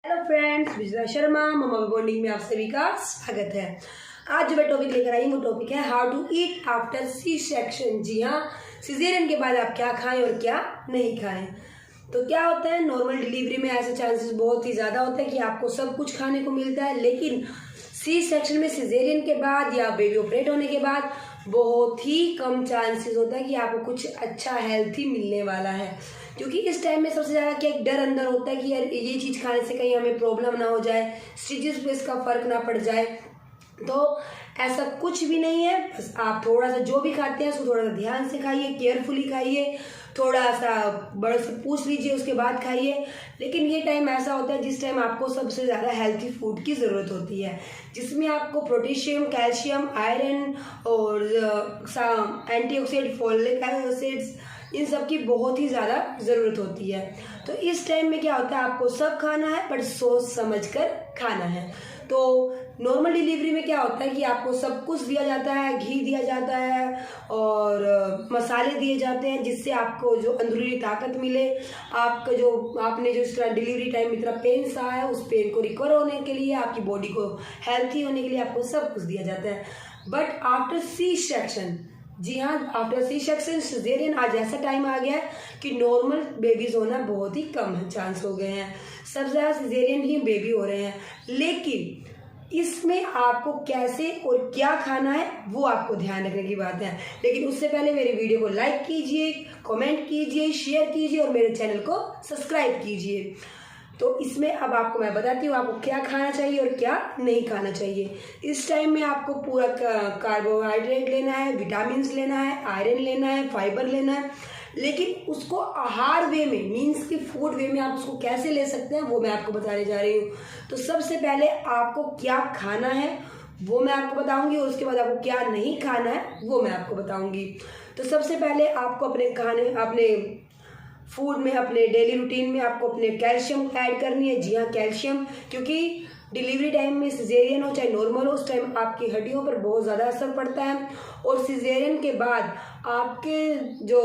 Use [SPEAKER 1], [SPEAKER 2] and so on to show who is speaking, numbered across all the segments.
[SPEAKER 1] Hello friends, Vijaya Sharma mama bonding में आप सभी का स्वागत है। आज जो मैं टॉपिक लेकर आई हूँ वो टॉपिक है how to eat after C section. जी हाँ, सिजेरियन के बाद आप क्या खाएं और क्या नहीं खाएं। तो क्या होता है, नॉर्मल डिलीवरी में ऐसे चांसेस बहुत ही ज़्यादा होता है कि आपको सब कुछ खाने को मिलता है, लेकिन सी सेक्शन में सिजेरियन के बाद या बेबी ऑपरेट होने के बाद बहुत ही कम चांसेस होता है कि आपको कुछ अच्छा हेल्थी मिलने वाला है। क्योंकि इस टाइम में सबसे ज़्यादा क्या एक डर अंदर होता है कि यार ये चीज़ खाने से कहीं हमें प्रॉब्लम ना हो जाए, स्टिचेस पे इसका फ़र्क ना पड़ जाए। तो ऐसा कुछ भी नहीं है, बस आप थोड़ा सा जो भी खाते हैं उसको थोड़ा सा ध्यान से खाइए, केयरफुली खाइए, थोड़ा सा बड़े से पूछ लीजिए उसके बाद खाइए। लेकिन ये टाइम ऐसा होता है जिस टाइम आपको सबसे ज़्यादा हेल्थी फूड की ज़रूरत होती है, जिसमें आपको पोटेशियम, कैल्शियम, आयरन और एंटीऑक्सीडेंट, फोलिक एसिड्स, इन सब की बहुत ही ज़्यादा ज़रूरत होती है। तो इस टाइम में क्या होता है, आपको सब खाना है बट सोच समझ कर खाना है। तो नॉर्मल डिलीवरी में क्या होता है कि आपको सब कुछ दिया जाता है, घी दिया जाता है और मसाले दिए जाते हैं, जिससे आपको जो अंदरूनी ताकत मिले, आपका जो आपने जो इस तरह डिलीवरी टाइम में इतना पेन सहा है उस पेन को रिकवर होने के लिए, आपकी बॉडी को हेल्थी होने के लिए आपको सब कुछ दिया जाता है। बट आफ्टर सी सेक्शन, जी हाँ, आफ्टर सी सेक्शन सिजेरियन, आज ऐसा टाइम आ गया है कि नॉर्मल बेबीज होना बहुत ही कम चांस हो गए हैं, सबसे ज़्यादा सिजेरियन ही बेबी हो रहे हैं। लेकिन इसमें आपको कैसे और क्या खाना है वो आपको ध्यान रखने की बात है। लेकिन उससे पहले मेरे वीडियो को लाइक कीजिए, कमेंट कीजिए, शेयर कीजिए और मेरे चैनल को सब्सक्राइब कीजिए। तो इसमें अब आपको मैं बताती हूँ आपको क्या खाना चाहिए और क्या नहीं खाना चाहिए। इस टाइम में आपको पूरा कार्बोहाइड्रेट लेना है, विटामिन्स लेना है, आयरन लेना है, फाइबर लेना है, लेकिन उसको आहार वे में, मीन्स की फूड वे में आप उसको कैसे ले सकते हैं वो मैं आपको बताने जा रही हूँ। तो सबसे पहले आपको क्या खाना है वो मैं आपको बताऊंगी और उसके बाद आपको क्या नहीं खाना है वो मैं आपको बताऊंगी। तो सबसे पहले आपको अपने फूड में, अपने डेली रूटीन में आपको अपने कैल्शियम ऐड करनी है। जी हाँ, कैल्शियम, क्योंकि डिलीवरी टाइम में सिजेरियन हो चाहे नॉर्मल हो, उस टाइम आपकी हड्डियों पर बहुत ज़्यादा असर पड़ता है और सिजेरियन के बाद आपके जो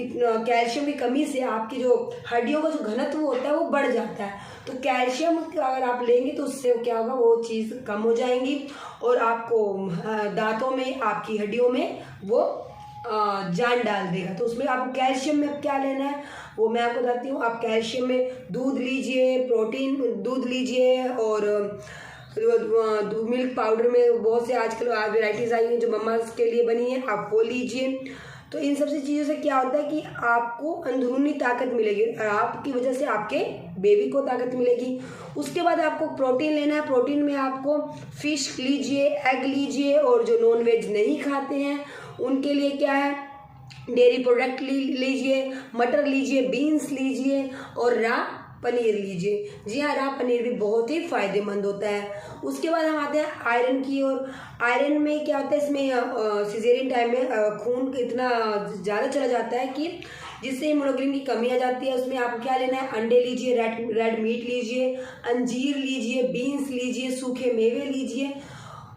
[SPEAKER 1] कैल्शियम की कमी से आपकी जो हड्डियों का जो घनत्व होता है वो बढ़ जाता है। तो कैल्शियम अगर आप लेंगे तो उससे क्या होगा, वो चीज़ कम हो जाएंगी और आपको दांतों में, आपकी हड्डियों में वो जान डाल देगा। तो उसमें आपको कैल्शियम में क्या लेना है वो मैं आपको बताती हूँ। आप कैल्शियम में दूध लीजिए, प्रोटीन दूध लीजिए और मिल्क पाउडर में बहुत से आजकल वेराइटीज़ आई हैं जो मम्मा के लिए बनी है, आप वो लीजिए। तो इन सबसे चीज़ों से क्या होता है कि आपको अंदरूनी ताकत मिलेगी, आपकी वजह से आपके बेबी को ताकत मिलेगी। उसके बाद आपको प्रोटीन लेना है। प्रोटीन में आपको फिश लीजिए, एग लीजिए और जो नॉन वेज नहीं खाते हैं उनके लिए क्या है, डेयरी प्रोडक्ट लीजिए, मटर लीजिए, बीन्स लीजिए और रा पनीर लीजिए। जी हाँ, रा पनीर भी बहुत ही फायदेमंद होता है। उसके बाद हम आते हैं आयरन की ओर। आयरन में क्या होता है, इसमें सिजेरियन टाइम में खून इतना ज़्यादा चला जाता है कि जिससे हीमोग्लोबिन की कमी आ जाती है। उसमें आपको क्या लेना है, अंडे लीजिए, रेड मीट लीजिए, अंजीर लीजिए, बीन्स लीजिए, सूखे मेवे लीजिए।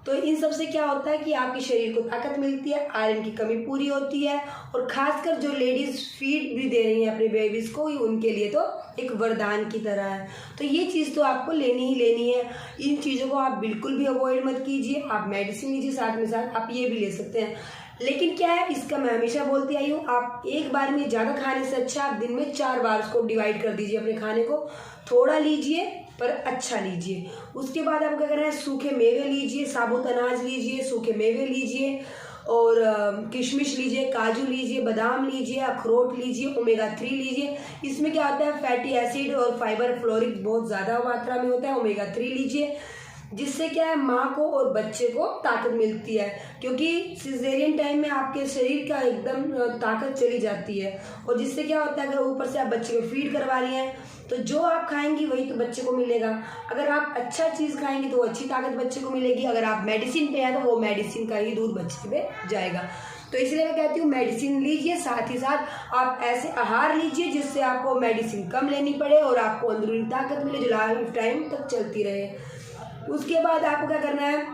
[SPEAKER 1] तो इन सब से क्या होता है कि आपके शरीर को ताकत मिलती है, आयरन की कमी पूरी होती है और खासकर जो लेडीज फीड भी दे रही हैं अपने बेबीज को, उनके लिए तो एक वरदान की तरह है। तो ये चीज़ तो आपको लेनी ही लेनी है। इन चीज़ों को आप बिल्कुल भी अवॉइड मत कीजिए। आप मेडिसिन लीजिए, साथ में साथ आप ये भी ले सकते हैं। लेकिन क्या है, इसका मैं हमेशा बोलती आई हूँ, आप एक बार में ज़्यादा खाने से अच्छा आप दिन में 4 बार उसको डिवाइड कर दीजिए अपने खाने को। थोड़ा लीजिए पर अच्छा लीजिए। उसके बाद आपको क्या करना है, सूखे मेवे लीजिए, साबुत अनाज लीजिए, सूखे मेवे लीजिए और किशमिश लीजिए, काजू लीजिए, बादाम लीजिए, अखरोट लीजिए, ओमेगा 3 लीजिए। इसमें क्या होता है, फैटी एसिड और फाइबर फ्लोरिक बहुत ज़्यादा मात्रा में होता है। ओमेगा 3 लीजिए, जिससे क्या है, माँ को और बच्चे को ताकत मिलती है। क्योंकि सिजेरियन टाइम में आपके शरीर का एकदम ताकत चली जाती है और जिससे क्या होता है, अगर ऊपर से आप बच्चे को फीड करवा रही हैं तो जो आप खाएंगी वही तो बच्चे को मिलेगा। अगर आप अच्छा चीज़ खाएंगी तो अच्छी ताकत बच्चे को मिलेगी। अगर आप मेडिसिन पे हैं तो वो मेडिसिन का ही दूध बच्चे पे जाएगा। तो इसलिए मैं कहती हूँ मेडिसिन लीजिए, साथ ही साथ आप ऐसे आहार लीजिए जिससे आपको मेडिसिन कम लेनी पड़े और आपको अंदरूनी ताकत मिले जो लाइफ टाइम तक चलती रहे। उसके बाद आपको क्या करना है,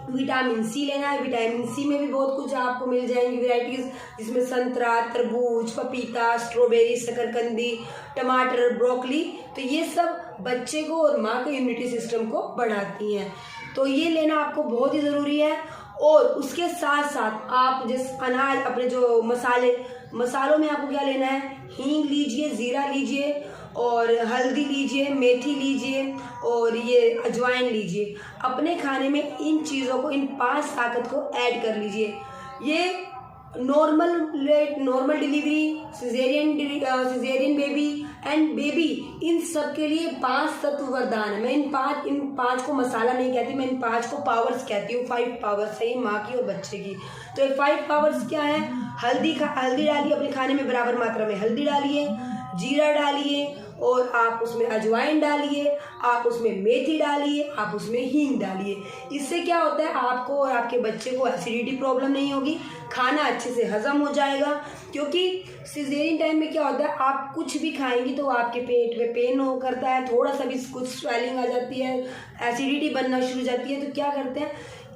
[SPEAKER 1] विटामिन सी लेना है। विटामिन सी में भी बहुत कुछ आपको मिल जाएंगी वैरायटीज़, जिसमें संतरा, तरबूज, पपीता, स्ट्रॉबेरी, शकरकंदी, टमाटर, ब्रोकली। तो ये सब बच्चे को और माँ के इम्यूनिटी सिस्टम को बढ़ाती हैं, तो ये लेना आपको बहुत ही ज़रूरी है। और उसके साथ साथ आप जैसे अनाज, अपने जो मसालों में आपको क्या लेना है, हींग लीजिए, ज़ीरा लीजिए, और हल्दी लीजिए, मेथी लीजिए, और ये अजवाइन लीजिए। अपने खाने में इन चीज़ों को, इन 5 ताकत को ऐड कर लीजिए। ये normal delivery, caesarean baby and baby, इन सब के लिए 5 तत्व वरदान है। मैं इन पांच को मसाला नहीं कहती, मैं इन 5 को पावर्स कहती हूँ। 5 पावर्स है ये माँ की और बच्चे की। तो ये 5 पावर्स क्या है? हल्दी डालिए अपने खाने में, बराबर मात्रा में हल्दी डालिए, जीरा डालिए, और आप उसमें अजवाइन डालिए, आप उसमें मेथी डालिए, आप उसमें हींग डालिए। इससे क्या होता है, आपको और आपके बच्चे को एसिडिटी प्रॉब्लम नहीं होगी, खाना अच्छे से हजम हो जाएगा। क्योंकि सिजेरियन टाइम में क्या होता है, आप कुछ भी खाएंगी तो आपके पेट में पेन हो करता है, थोड़ा सा भी कुछ स्वेलिंग आ जाती है, एसिडिटी बनना शुरू हो जाती है। तो क्या करते हैं,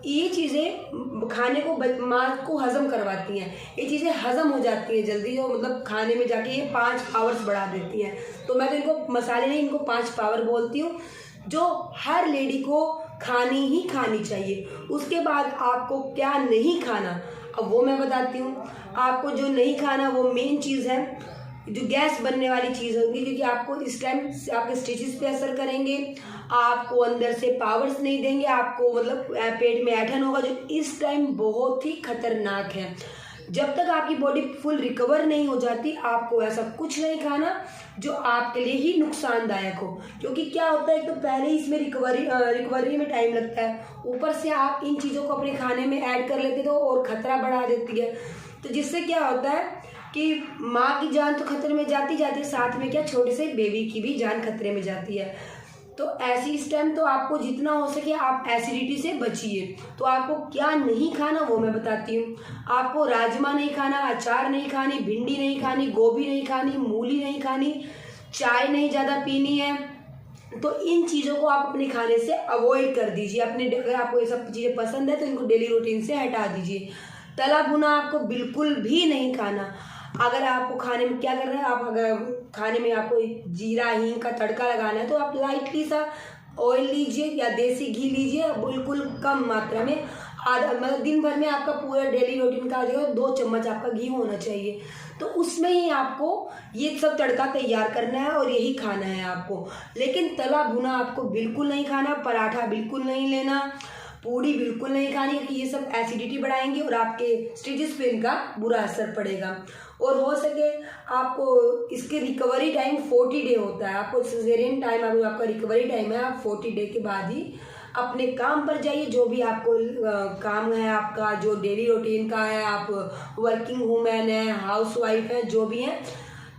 [SPEAKER 1] ये चीज़ें खाने को माँ को हजम करवाती हैं, ये चीज़ें हजम हो जाती हैं जल्दी, जो मतलब खाने में जाके ये 5 पावर्स बढ़ा देती हैं। तो मैं तो इनको मसाले नहीं, इनको 5 पावर बोलती हूँ, जो हर लेडी को खानी ही खानी चाहिए। उसके बाद आपको क्या नहीं खाना, अब वो मैं बताती हूँ। आपको जो नहीं खाना, वो मेन चीज़ है जो गैस बनने वाली चीज़ होगी, क्योंकि आपको इस टाइम आपके स्टिचेस पे असर करेंगे, आपको अंदर से पावर्स नहीं देंगे, आपको मतलब पेट में ऐठन होगा, जो इस टाइम बहुत ही खतरनाक है। जब तक आपकी बॉडी फुल रिकवर नहीं हो जाती, आपको ऐसा कुछ नहीं खाना जो आपके लिए ही नुकसानदायक हो। क्योंकि क्या होता है, एक तो पहले ही इसमें रिकवरी में टाइम लगता है, ऊपर से आप इन चीज़ों को अपने खाने में ऐड कर लेते हो और खतरा बढ़ा देती है। तो जिससे क्या होता है कि माँ की जान तो खतरे में जाती है, साथ में क्या, छोटे से बेबी की भी जान खतरे में जाती है। तो ऐसी इस टाइम तो आपको जितना हो सके आप एसिडिटी से बचिए। तो आपको क्या नहीं खाना वो मैं बताती हूँ। आपको राजमा नहीं खाना, अचार नहीं खानी, भिंडी नहीं खानी, गोभी नहीं खानी, मूली नहीं खानी, चाय नहीं ज़्यादा पीनी है। तो इन चीज़ों को आप अपने खाने से अवॉइड कर दीजिए। अगर आपको ये सब चीज़ें पसंद है तो इनको डेली रूटीन से हटा दीजिए। तला भुना आपको बिल्कुल भी नहीं खाना। अगर आपको खाने में क्या करना है, आप अगर खाने में आपको जीरा हींग का तड़का लगाना है तो आप लाइटली सा ऑयल लीजिए या देसी घी लीजिए, बिल्कुल कम मात्रा में, आधा, मतलब दिन भर में आपका पूरा डेली रूटीन का आ जाएगा, 2 चम्मच आपका घी होना चाहिए। तो उसमें ही आपको ये सब तड़का तैयार करना है और यही खाना है आपको। लेकिन तला भुना आपको बिल्कुल नहीं खाना, पराठा बिल्कुल नहीं लेना, पूड़ी बिल्कुल नहीं खानी, क्योंकि ये सब एसिडिटी बढ़ाएंगे और आपके स्टिचेस पे इनका बुरा असर पड़ेगा। और हो सके आपको इसके रिकवरी टाइम 40 डे होता है। आपको सिजेरियन टाइम आपका रिकवरी टाइम है, आप 40 डे के बाद ही अपने काम पर जाइए। जो भी आपको काम है, आपका जो डेली रूटीन का है, आप वर्किंग वूमेन है, हाउस वाइफ है, जो भी है,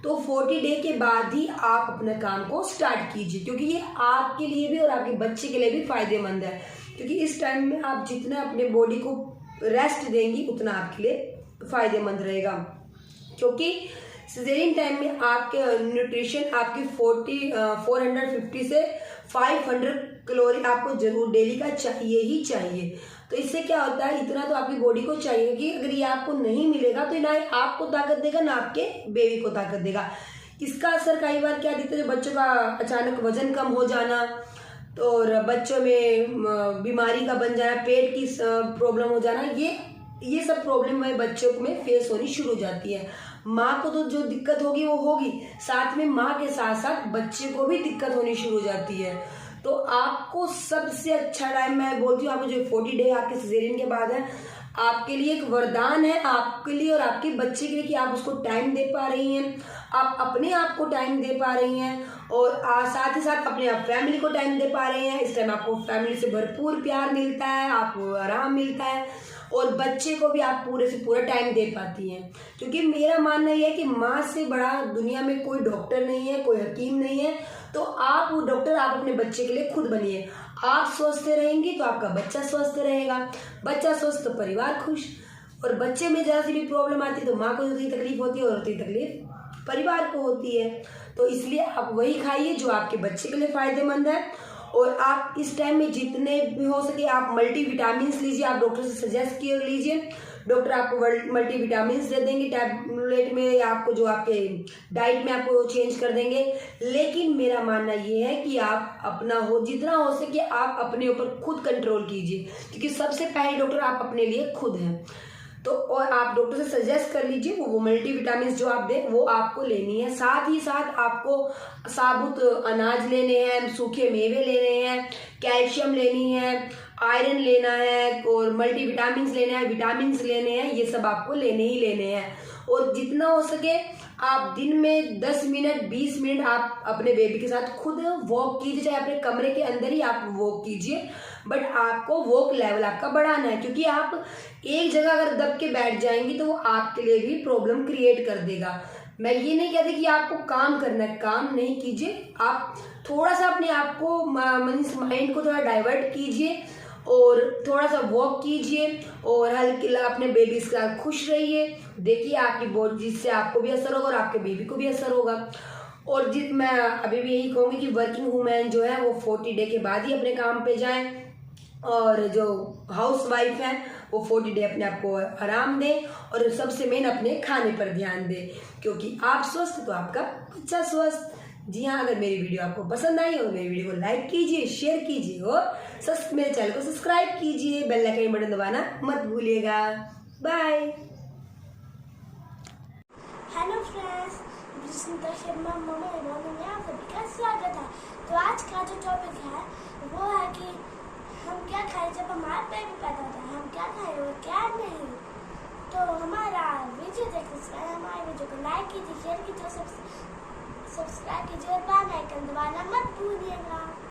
[SPEAKER 1] तो 40 डे के बाद ही आप अपने काम को स्टार्ट कीजिए, क्योंकि ये आपके लिए भी और आपके बच्चे के लिए भी फायदेमंद है। क्योंकि इस टाइम में आप जितना अपने बॉडी को रेस्ट देंगी उतना आपके लिए फायदेमंद रहेगा। क्योंकि सिजेरियन टाइम में आपके न्यूट्रिशन आपकी 450 से 500 कैलोरी आपको जरूर डेली का चाहिए ही चाहिए। तो इससे क्या होता है, इतना तो आपकी बॉडी को चाहिए कि अगर ये आपको नहीं मिलेगा तो ना आपको ताकत देगा ना आपके बेबी को ताकत देगा। इसका असर कई बार क्या दिखता है, बच्चों का अचानक वजन कम हो जाना, तो और बच्चों में बीमारी का बन जाना, पेट की प्रॉब्लम हो जाना, ये सब प्रॉब्लम में बच्चों में फेस होनी शुरू हो जाती है। माँ को तो जो दिक्कत होगी वो होगी, साथ में माँ के साथ साथ बच्चे को भी दिक्कत होनी शुरू हो जाती है। तो आपको सबसे अच्छा टाइम मैं बोलती हूँ, आपको जो 40 डे आपके सिजेरियन के बाद है, आपके लिए एक वरदान है, आपके लिए और आपके बच्चे के लिए, कि आप उसको टाइम दे पा रही हैं, आप अपने आप को टाइम दे पा रही हैं, और साथ ही साथ अपने आप फैमिली को टाइम दे पा रहे हैं। इस टाइम आपको फैमिली से भरपूर प्यार मिलता है, आपको आराम मिलता है, और बच्चे को भी आप पूरे से पूरा टाइम दे पाती हैं। क्योंकि मेरा मानना यह है कि माँ से बड़ा दुनिया में कोई डॉक्टर नहीं है, कोई हकीम नहीं है। तो आप वो डॉक्टर आप अपने बच्चे के लिए खुद बनिए। आप स्वस्थ रहेंगी तो आपका बच्चा स्वस्थ रहेगा, बच्चा स्वस्थ तो परिवार खुश, और बच्चे में जरा सी भी प्रॉब्लम आती है तो माँ को होती तकलीफ होती है, और होती तकलीफ परिवार को होती है। तो इसलिए आप वही खाइए जो आपके बच्चे के लिए फायदेमंद है। और आप इस टाइम में जितने भी हो सके आप मल्टीविटामिन लीजिए, आप डॉक्टर से सजेस्ट कर लीजिए, डॉक्टर आपको मल्टीविटामिन दे देंगे टैबलेट में, या आपको जो आपके डाइट में आपको चेंज कर देंगे। लेकिन मेरा मानना ये है कि आप अपना जितना हो सके आप अपने ऊपर खुद कंट्रोल कीजिए, क्योंकि सबसे पहले डॉक्टर आप अपने लिए खुद हैं। तो और आप डॉक्टर से सजेस्ट कर लीजिए, वो मल्टीविटामिन जो आप दें वो आपको लेनी है। साथ ही साथ आपको साबुत अनाज लेने हैं, सूखे मेवे लेने हैं, कैल्शियम लेनी है, आयरन लेना है और मल्टीविटामिन लेना है, विटामिन लेने हैं, ये सब आपको लेने ही लेने हैं। और जितना हो सके आप दिन में 10 मिनट 20 मिनट आप अपने बेबी के साथ खुद वॉक कीजिए, चाहे अपने कमरे के अंदर ही आप वॉक कीजिए, बट आपको वॉक लेवल आपका बढ़ाना है, क्योंकि आप एक जगह अगर दब के बैठ जाएंगी तो वो आपके लिए भी प्रॉब्लम क्रिएट कर देगा। मैं ये नहीं कहती कि आपको काम करना है, काम नहीं कीजिए, आप थोड़ा सा अपने आप को माइंड को थोड़ा डाइवर्ट कीजिए और थोड़ा सा वॉक कीजिए और हल्के अपने बेबी के साथ खुश रहिए। देखिए आपकी बॉडी, जिससे आपको भी असर होगा और आपके बेबी को भी असर होगा। और मैं अभी भी यही कहूँगी कि वर्किंग वूमेन जो है वो 40 डे के बाद ही अपने काम पे जाएं, और जो हाउस वाइफ है वो 40 डे अपने आप को आराम दें, और सबसे मेन अपने खाने पर ध्यान दें, क्योंकि आप स्वस्थ तो आपका बच्चा स्वस्थ। जी हाँ, अगर मेरी वीडियो आपको पसंद आई हो मेरी वीडियो को लाइक कीजिए, शेयर कीजिए और मेरे चैनल को सब्सक्राइब कीजिए, बेल आइकन बटन दबाना मत भूलिएगा। Bye.
[SPEAKER 2] Hello friends, Sunita Sharma mamma morning में आप सभी का स्वागत है। तो आज का जो टॉपिक है वो है कि हम क्या खाएं जब हमारे बेबी पैदा होता है, हम क्या खाएं और क्या नहीं। तो हमारा वीडियो देखने से पहले हमारे वीडियो को लाइक कीजिए, शेयर कीजिए, सब्सक्राइब कीजिए और बेल आइकन दबाना मत भूलिएगा।